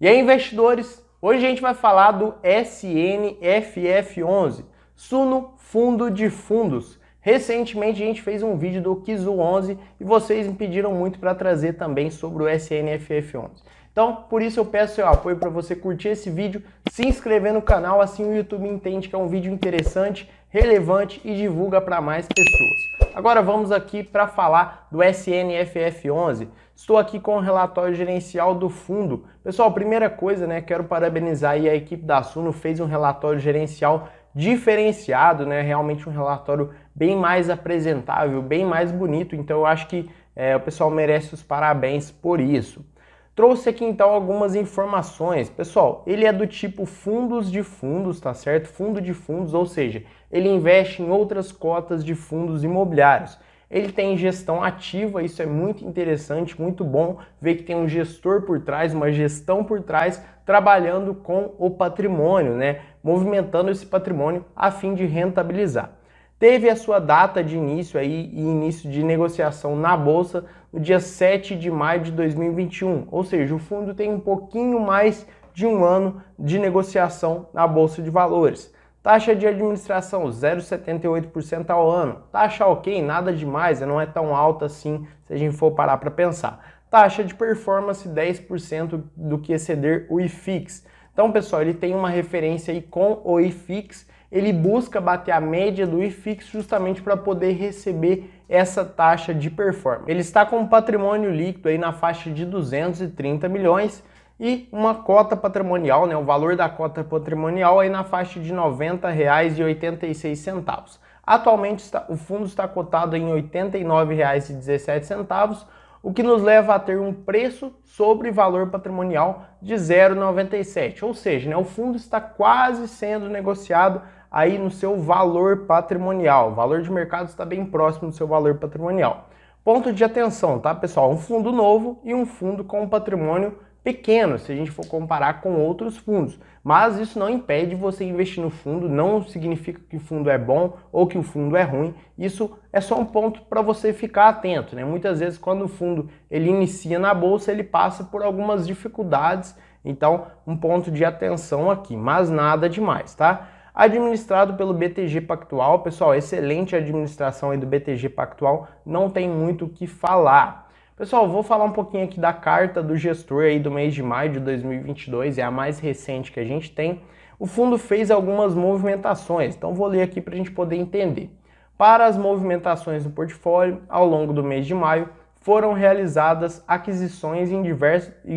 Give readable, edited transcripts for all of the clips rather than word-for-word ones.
E aí, investidores, hoje a gente vai falar do SNFF11, Suno Fundo de Fundos. Recentemente a gente fez um vídeo do Kizu 11 e vocês me pediram muito para trazer também sobre o SNFF11. Então, por isso eu peço seu apoio para você curtir esse vídeo, se inscrever no canal, assim o YouTube entende que é um vídeo interessante, relevante e divulga para mais pessoas. Agora vamos aqui para falar do SNFF11. Estou aqui com o relatório gerencial do fundo. Pessoal, primeira coisa, quero parabenizar aí a equipe da Suno, fez um relatório gerencial diferenciado, realmente um relatório bem mais apresentável, bem mais bonito, então eu acho que o pessoal merece os parabéns por isso. Trouxe aqui então algumas informações. Pessoal, ele é do tipo fundos de fundos, tá certo? Fundo de fundos, ou seja, ele investe em outras cotas de fundos imobiliários. Ele tem gestão ativa, isso é muito interessante, muito bom ver que tem um gestor por trás, uma gestão por trás, trabalhando com o patrimônio, movimentando esse patrimônio a fim de rentabilizar. Teve a sua data de início aí e início de negociação na Bolsa no dia 7 de maio de 2021, ou seja, o fundo tem um pouquinho mais de um ano de negociação na Bolsa de Valores. Taxa de administração 0,78% ao ano. Taxa ok, nada demais, não é tão alta assim se a gente for parar para pensar. Taxa de performance 10% do que exceder o IFIX. Então, pessoal, ele tem uma referência aí com o IFIX, ele busca bater a média do IFIX justamente para poder receber essa taxa de performance. Ele está com um patrimônio líquido aí na faixa de 230 milhões e uma cota patrimonial, o valor da cota patrimonial aí na faixa de R$ 90,86. Atualmente o fundo está cotado em R$ 89,17, o que nos leva a ter um preço sobre valor patrimonial de 0,97, ou seja, o fundo está quase sendo negociado aí no seu valor patrimonial. O valor de mercado está bem próximo do seu valor patrimonial. Ponto de atenção, tá, pessoal? Um fundo novo e um fundo com patrimônio pequeno, se a gente for comparar com outros fundos. Mas isso não impede você investir no fundo, não significa que o fundo é bom ou que o fundo é ruim. Isso é só um ponto para você ficar atento, Muitas vezes quando o fundo ele inicia na bolsa, ele passa por algumas dificuldades, então um ponto de atenção aqui, mas nada demais, tá? Administrado pelo BTG Pactual, pessoal, excelente administração aí do BTG Pactual, não tem muito o que falar. Pessoal, vou falar um pouquinho aqui da carta do gestor aí do mês de maio de 2022, é a mais recente que a gente tem. O fundo fez algumas movimentações, então vou ler aqui para a gente poder entender. Para as movimentações do portfólio, ao longo do mês de maio, foram realizadas aquisições em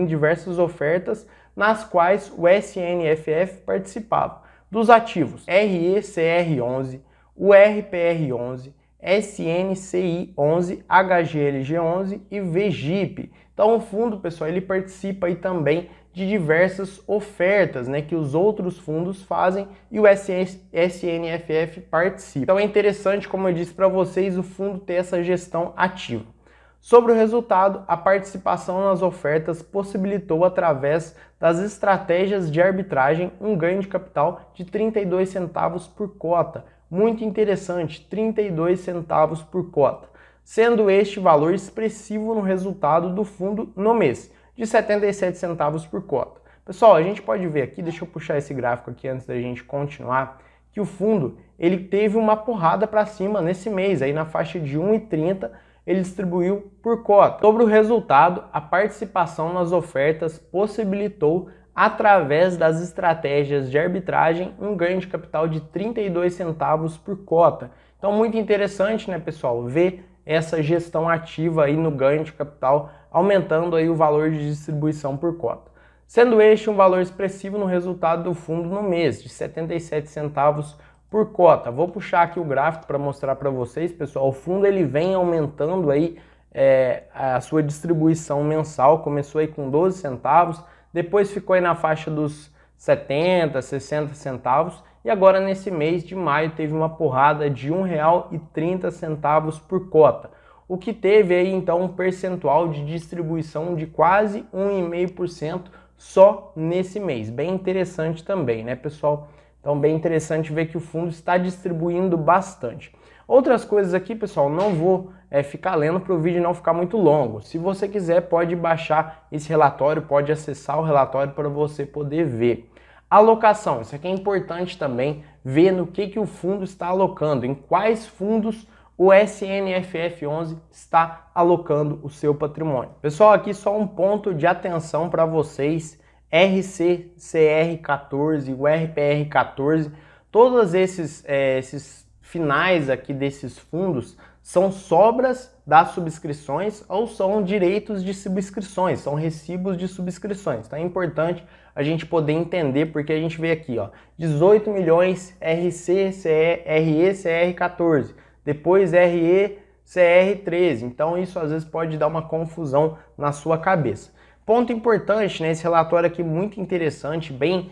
diversas ofertas, nas quais o SNFF participava, dos ativos RECR11, URPR11, SNCI11, HGLG11 e VGIP. Então o fundo, pessoal, ele participa aí também de diversas ofertas, que os outros fundos fazem e o SNFF participa. Então é interessante, como eu disse para vocês, o fundo ter essa gestão ativa. Sobre o resultado, a participação nas ofertas possibilitou, através das estratégias de arbitragem, um ganho de capital de 32 centavos por cota. Muito interessante, 32 centavos por cota, sendo este valor expressivo no resultado do fundo no mês, de 77 centavos por cota. Pessoal, a gente pode ver aqui, deixa eu puxar esse gráfico aqui antes da gente continuar, que o fundo ele teve uma porrada para cima nesse mês, aí na faixa de 1,30, ele distribuiu por cota. Sobre o resultado, a participação nas ofertas possibilitou, através das estratégias de arbitragem, um ganho de capital de 32 centavos por cota. Então, muito interessante, pessoal, ver essa gestão ativa aí no ganho de capital, aumentando aí o valor de distribuição por cota. Sendo este um valor expressivo no resultado do fundo no mês, de 77 centavos por cota. Vou puxar aqui o gráfico para mostrar para vocês, pessoal. O fundo ele vem aumentando aí a sua distribuição mensal, começou aí com 12 centavos, depois ficou aí na faixa dos 70, 60 centavos e agora nesse mês de maio teve uma porrada de R$ 1,30 por cota, o que teve aí então um percentual de distribuição de quase 1,5% só nesse mês. Bem interessante também, pessoal? Então, bem interessante ver que o fundo está distribuindo bastante. Outras coisas aqui, pessoal, não vou ficar lendo para o vídeo não ficar muito longo. Se você quiser, pode baixar esse relatório, pode acessar o relatório para você poder ver. Alocação, isso aqui é importante também, ver no que o fundo está alocando, em quais fundos o SNFF11 está alocando o seu patrimônio. Pessoal, aqui só um ponto de atenção para vocês, RCCR14, o RPR14, todos esses finais aqui desses fundos são sobras das subscrições ou são direitos de subscrições, são recibos de subscrições. Então é importante a gente poder entender, porque a gente vê aqui, ó, 18 milhões RECR14, depois RECR13. Então isso às vezes pode dar uma confusão na sua cabeça. Ponto importante, né, esse relatório aqui muito interessante, bem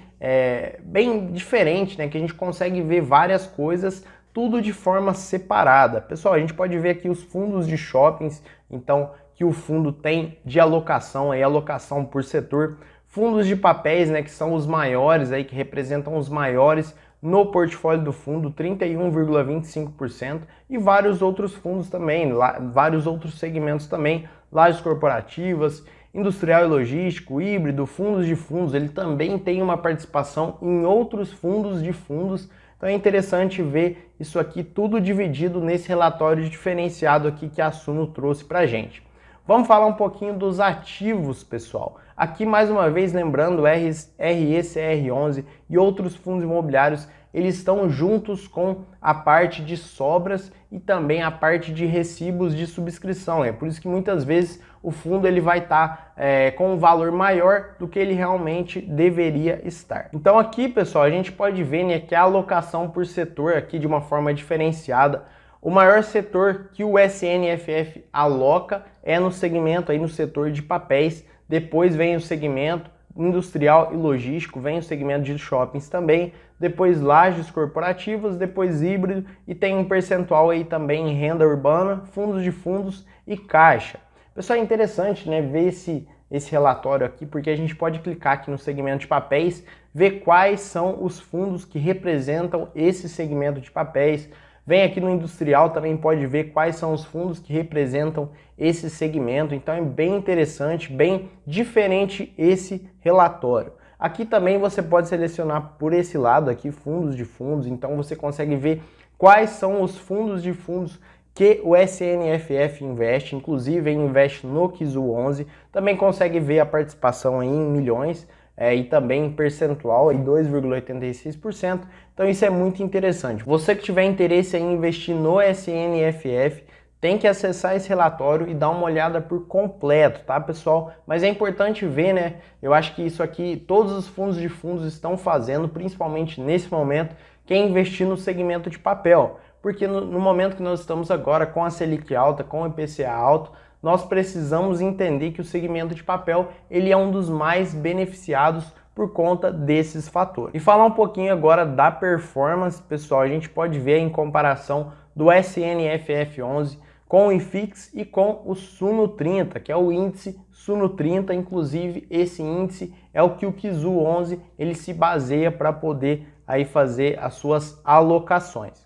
diferente, né, que a gente consegue ver várias coisas, tudo de forma separada. Pessoal, a gente pode ver aqui os fundos de shoppings, então, que o fundo tem de alocação, aí, alocação por setor. Fundos de papéis, né, que são os maiores, aí, que representam os maiores no portfólio do fundo, 31,25%, e vários outros fundos também, vários outros segmentos também, lajes corporativas, industrial e logístico, híbrido, fundos de fundos, ele também tem uma participação em outros fundos de fundos. Então é interessante ver isso aqui tudo dividido nesse relatório diferenciado aqui que a Suno trouxe para gente. Vamos falar um pouquinho dos ativos, pessoal. Aqui mais uma vez lembrando, RECR11 e outros fundos imobiliários, eles estão juntos com a parte de sobras e também a parte de recibos de subscrição. É por isso que muitas vezes o fundo ele vai estar com um valor maior do que ele realmente deveria estar. Então aqui, pessoal, a gente pode ver, né, que a alocação por setor aqui de uma forma diferenciada. O maior setor que o SNFF aloca é no segmento, aí no setor de papéis, depois vem o segmento industrial e logístico, vem o segmento de shoppings também, depois lajes corporativas, depois híbrido e tem um percentual aí também em renda urbana, fundos de fundos e caixa. Pessoal, é interessante, né, ver esse relatório aqui, porque a gente pode clicar aqui no segmento de papéis, ver quais são os fundos que representam esse segmento de papéis. Vem aqui no industrial, também pode ver quais são os fundos que representam esse segmento. Então é bem interessante, bem diferente esse relatório. Aqui também você pode selecionar por esse lado aqui, fundos de fundos. Então você consegue ver quais são os fundos de fundos que o SNFF investe, inclusive ele investe no KIZU11. Também consegue ver a participação em milhões. E também percentual, 2,86%. Então isso é muito interessante. Você que tiver interesse em investir no SNFF, tem que acessar esse relatório e dar uma olhada por completo, tá, pessoal? Mas é importante ver, né? Eu acho que isso aqui, todos os fundos de fundos estão fazendo, principalmente nesse momento, que é investir no segmento de papel. Porque no momento que nós estamos agora com a Selic alta, com o IPCA alto, nós precisamos entender que o segmento de papel ele é um dos mais beneficiados por conta desses fatores. E falar um pouquinho agora da performance, pessoal, a gente pode ver em comparação do SNFF11 com o IFIX e com o Suno 30, que é o índice Suno 30, inclusive esse índice é o que o KIZU11 ele se baseia para poder aí fazer as suas alocações.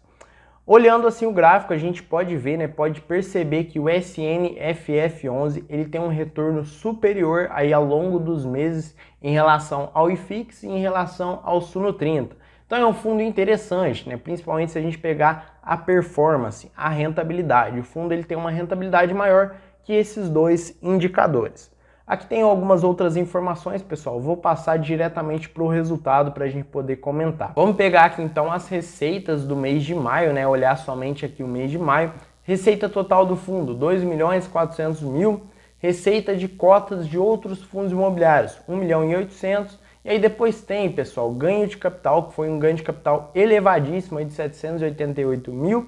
Olhando assim o gráfico, a gente pode ver, né, pode perceber que o SNFF11 ele tem um retorno superior aí ao longo dos meses em relação ao IFIX e em relação ao Suno 30. Então é um fundo interessante, né, principalmente se a gente pegar a performance, a rentabilidade. O fundo ele tem uma rentabilidade maior que esses dois indicadores. Aqui tem algumas outras informações, pessoal, vou passar diretamente para o resultado para a gente poder comentar. Vamos pegar aqui então as receitas do mês de maio, né? Olhar somente aqui o mês de maio. Receita total do fundo, 2.400.000. Receita de cotas de outros fundos imobiliários, 1.800.000. E aí depois tem, pessoal, ganho de capital, que foi um ganho de capital elevadíssimo aí de 788.000.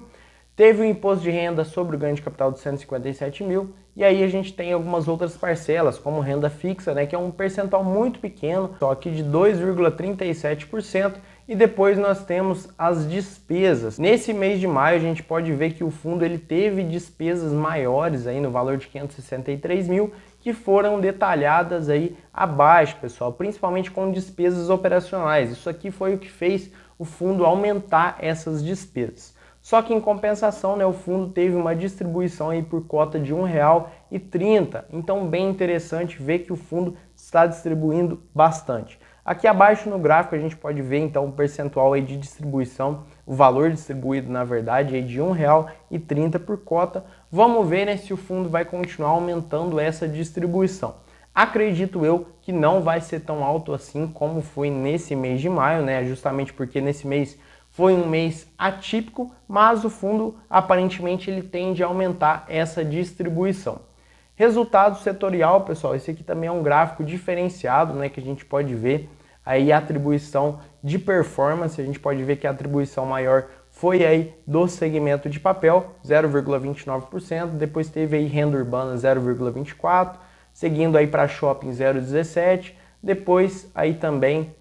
Teve o imposto de renda sobre o ganho de capital de 157.000. E aí a gente tem algumas outras parcelas, como renda fixa, né, que é um percentual muito pequeno, só aqui de 2,37%. E depois nós temos as despesas. Nesse mês de maio a gente pode ver que o fundo ele teve despesas maiores aí no valor de 563.000, que foram detalhadas aí abaixo, pessoal, principalmente com despesas operacionais. Isso aqui foi o que fez o fundo aumentar essas despesas. Só que em compensação, né, o fundo teve uma distribuição aí por cota de R$ 1,30. Então bem interessante ver que o fundo está distribuindo bastante. Aqui abaixo no gráfico a gente pode ver então o percentual aí de distribuição, o valor distribuído na verdade aí de R$ 1,30 por cota. Vamos ver, né, se o fundo vai continuar aumentando essa distribuição. Acredito eu que não vai ser tão alto assim como foi nesse mês de maio, né, justamente porque nesse mês foi um mês atípico, mas o fundo aparentemente ele tende a aumentar essa distribuição. Resultado setorial, pessoal, esse aqui também é um gráfico diferenciado, né, que a gente pode ver aí a atribuição de performance. A gente pode ver que a atribuição maior foi aí do segmento de papel, 0,29%, depois teve aí renda urbana 0,24%, seguindo aí para shopping 0,17%, depois aí também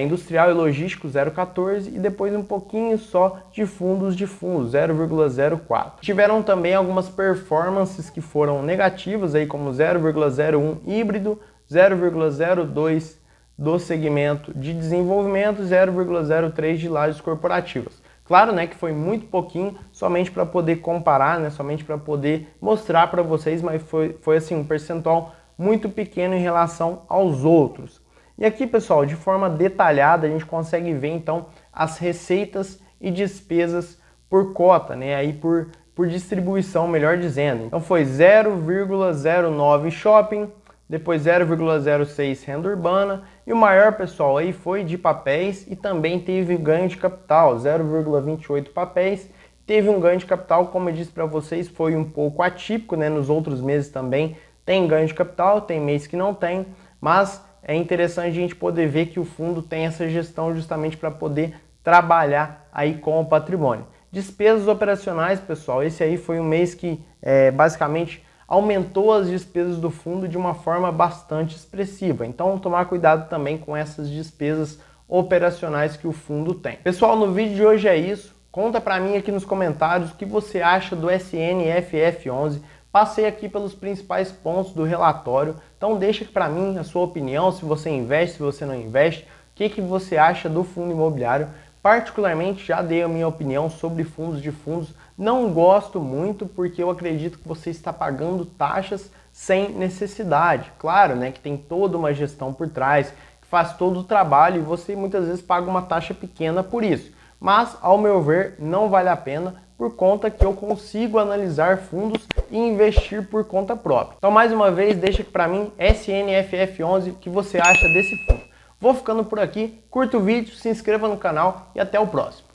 industrial e logístico 0,14% e depois um pouquinho só de fundos 0,04%. Tiveram também algumas performances que foram negativas, aí como 0,01% híbrido, 0,02% do segmento de desenvolvimento, 0,03% de lajes corporativas. Claro, né, que foi muito pouquinho, somente para poder comparar, né, somente para poder mostrar para vocês, mas foi assim um percentual muito pequeno em relação aos outros. E aqui, pessoal, de forma detalhada, a gente consegue ver, então, as receitas e despesas por cota, né? Aí por distribuição, melhor dizendo. Então, foi 0,09 shopping, depois 0,06 renda urbana, e o maior, pessoal, aí foi de papéis e também teve ganho de capital, 0,28 papéis. Teve um ganho de capital, como eu disse para vocês, foi um pouco atípico, né? Nos outros meses também tem ganho de capital, tem mês que não tem, mas é interessante a gente poder ver que o fundo tem essa gestão justamente para poder trabalhar aí com o patrimônio. Despesas operacionais, pessoal, esse aí foi um mês que basicamente aumentou as despesas do fundo de uma forma bastante expressiva. Então, tomar cuidado também com essas despesas operacionais que o fundo tem. Pessoal, no vídeo de hoje é isso. Conta para mim aqui nos comentários o que você acha do SNFF11. Passei aqui pelos principais pontos do relatório, então deixa aqui para mim a sua opinião, se você investe, se você não investe, o que você acha do fundo imobiliário. Particularmente já dei a minha opinião sobre fundos de fundos, não gosto muito porque eu acredito que você está pagando taxas sem necessidade. Claro, né, que tem toda uma gestão por trás, que faz todo o trabalho e você muitas vezes paga uma taxa pequena por isso. Mas, ao meu ver, não vale a pena por conta que eu consigo analisar fundos e investir por conta própria. Então, mais uma vez, deixa aqui para mim, SNFF11, o que você acha desse fundo. Vou ficando por aqui, curta o vídeo, se inscreva no canal e até o próximo.